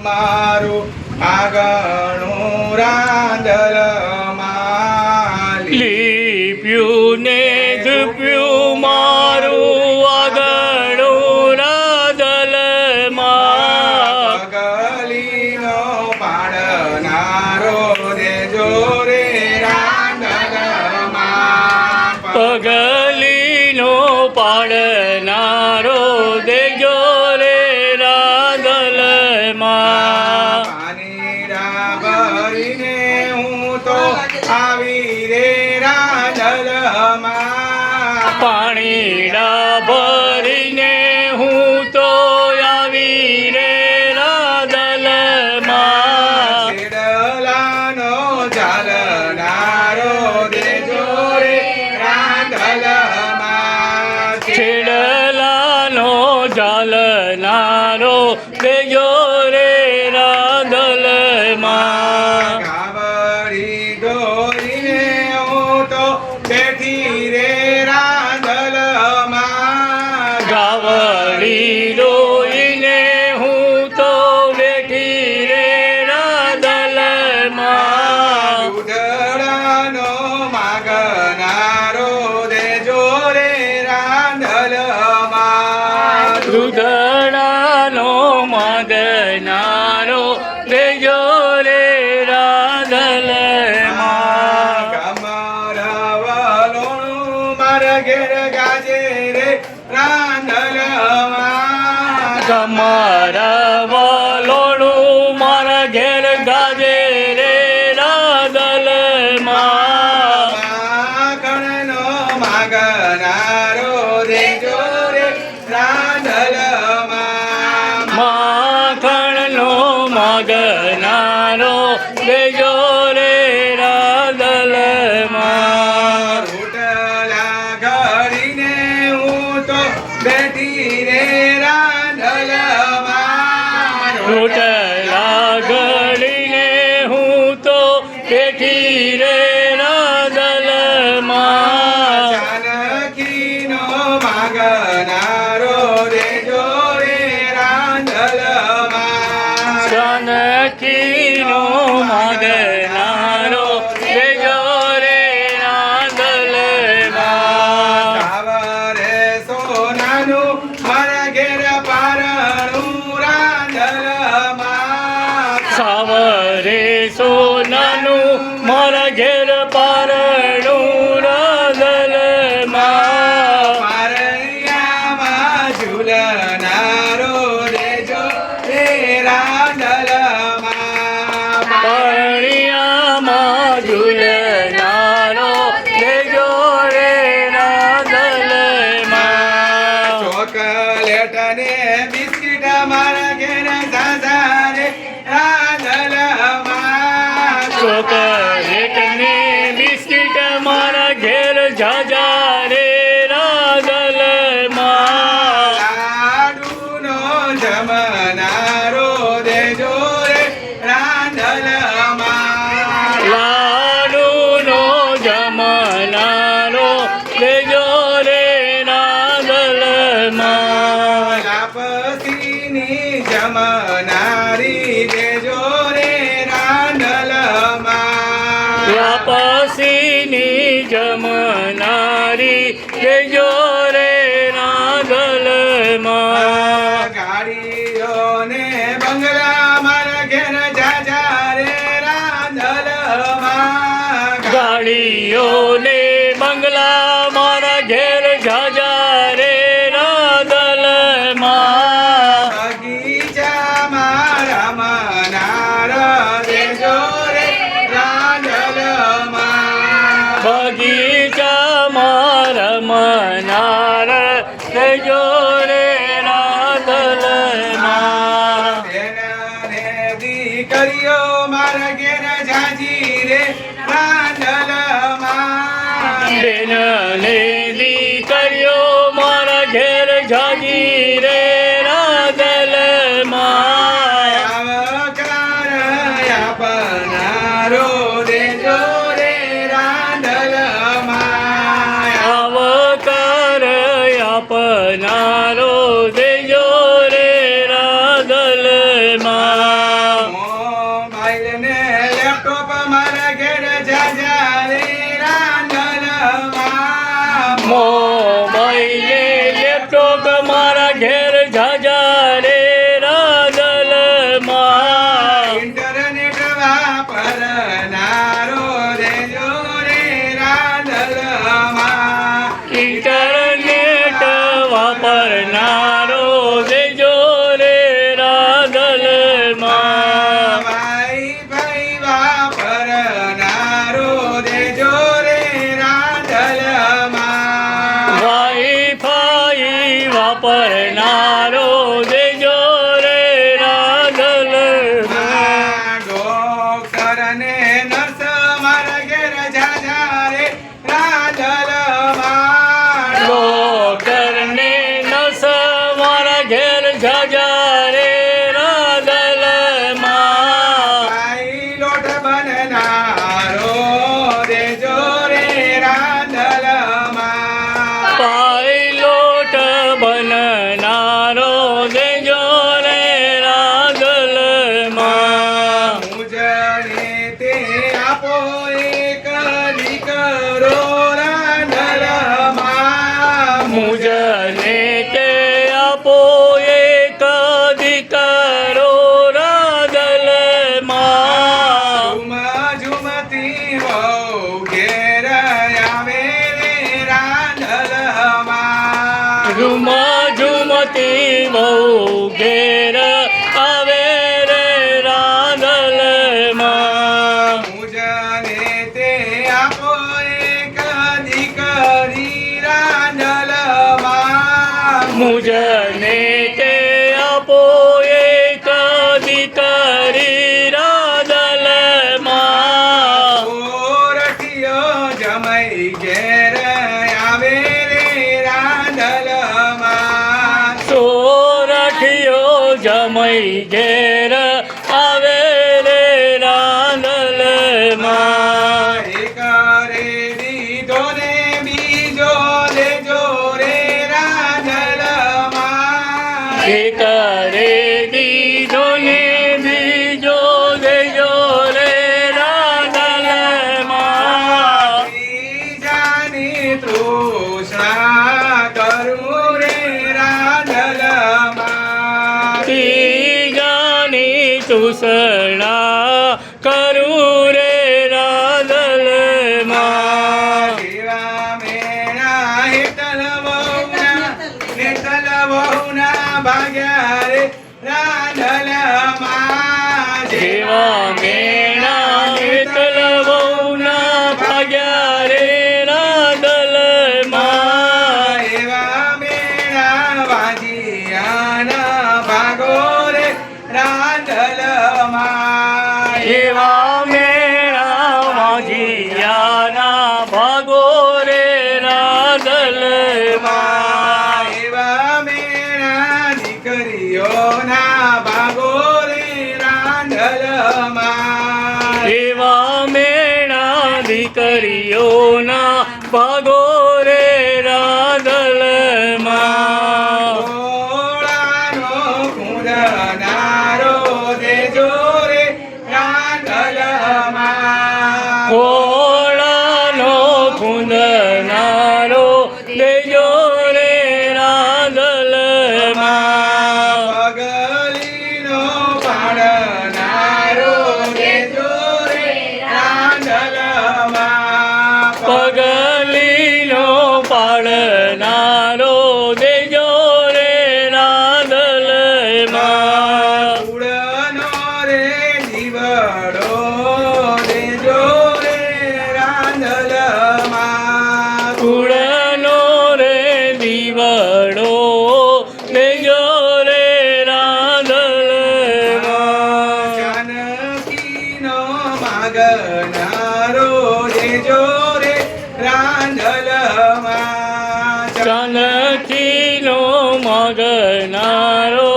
મારું આગણું રાંધલ લીપ્યું ને ધૂપ્યું મારું આગળું રાંધલમાં ગલીનો પાડનારો દેજો રે રાંધલમાં પગલીનો પાડનારો દેજો રે રાંધલમાં પાણીડા ભરીને હું તો આવી રે રાંધલમાં પાણીડા ભરીને હું તો આવી રે રાંધલમાં છેડલાનો ચાલનારો દેજો રે રાંધલમાં છેડલાનો ચાલનારો દેજો રે રાંધલમાં કાવડી દોરીને હું તો બેઠી રે રાંધલમાં ગાવડી રોઈને હું તો બેઠી રે રાંધલમાં ઉધડાનો માગનારો દેજો રે રાંધલમાં રુદડાનો માગનારો દેજો રે રાંધલમાં કમરવલોણું મારા ઘેર ગાજે રે રાંધલમાં તમારા વાલોણું મારા ઘેર ગાજે રે રાંધલમાં માખણનો માગનારો દેજો રે રાંધલમાં માખણનો માગનારો દેજો રે રાંધલમાં રોટલા ઘડીને હું તો બેઠી રે રાંધલમાં રોટલા ઘડીને હું તો બેઠી રે રાંધલમાં જાનકીનો માગનારો દેજો રે રાંધલમાં જાનકીનો માગનારો દેજો રે રાંધલમાં સાવરે સોનાનું મારા ઘેર પારણું રાંધલમાં સાવરે સોનાનું મારા ઘેર પારણું રાંધલમાં પારણિયામાં ઝૂલનારો દેજો રે રાંધલમાં પરણિયામાં ઝૂલનારો દેજો રે રાંધલમાં ચોકલેટ ને બિસ્કિટ મારા ઘેર દાદા રે રાંધલમાં ચોકલેટ ને બિસ્કિટ મારા ઘેર જાજા રે રાંધલમાં લાડુનો જમનારો દેજો રે રાંધલમાં લાડુનો જમનારો દેજો રે રાંધલમાં લાપસીની જમનારી દેજો રે રાંધલમાં વાપસીની જમનારી દેજો રે રાંધલમાં ગાડીઓને બંગલા મારા ઘેર જાજા રે રાંધલમાં ગાડીઓને બંગલા મારા ઘેર જાજા રે રાંધલમાં બગીચામાં રમનાર દેજો રે રાંધલમાં બગીચામાં રમનાર દેજો રે રાંધલમાં બેનને દીકરીઓ મારા ઘેર જાજી રે રાંધલમાં બેનને દીકરીઓ મારા ઘેર જાજી રે રાંધલમાં આવકાર આપનારો દેજો રે રાંધલમાં આવકાર આપનારો દેજો રે રાંધલમાં મોટી બહુ ઘેર આવે રે રાંદલમાં મુજને તે આપો એક દીકરી રાંધલમાં મુજને તે આપો એક દીકરી રાંદલમાં ઓરઠિયો જમાઈ ઘેર આવે રે રાંધલમાં સોરઠિયો જમઈ ઘેર આવે રે રાંદલમાં એક રે દીધો ને બીજો લેજો રે રાંધલમાં એક રે દીધો ને બીજો દેજો રે રાંદલમાં ત્રીજાની તૃષ્ણા કરું રે રાંધલમાં ત્રીજાની તૃષ્ણા કરું રે રાંદલમાં જેવા મેણા હેતલ વહુના ભાગ્યા રે રાંધલમાં જેવા મેણા હેતલ બહુના ભાગ્યા રે રાંદલમાં એવા મેણા વાજિયાના ભાગો રે રાંધલમાં એવા મેળા વાજિયાના ભાગો રે રાંદલમાં એવા મેણા દીકરીઓના ભાગો રે રાંધલમાં એવા મેળા દીકરીઓના ભાગો રે રાંદલમાં ઘોડાનો કુંદનારો દેજો રે રાંધલમાં ઘોડાનો ખૂંદનારો દેજો રે રાંદલમાં પગલીનો પાડનારો દેજો રે રાંધલમાં પગલીનો પાડનારો દેજો રે રાંદલમાં ઉડનો રે દીવડો દેજો રે રાંધલમાં કુળનો રે દીવડો દેજો રે રાંદલમાં જાનકીનો માગનારો દેજો રે રાંધલમાં ચાનકીનો મગનારો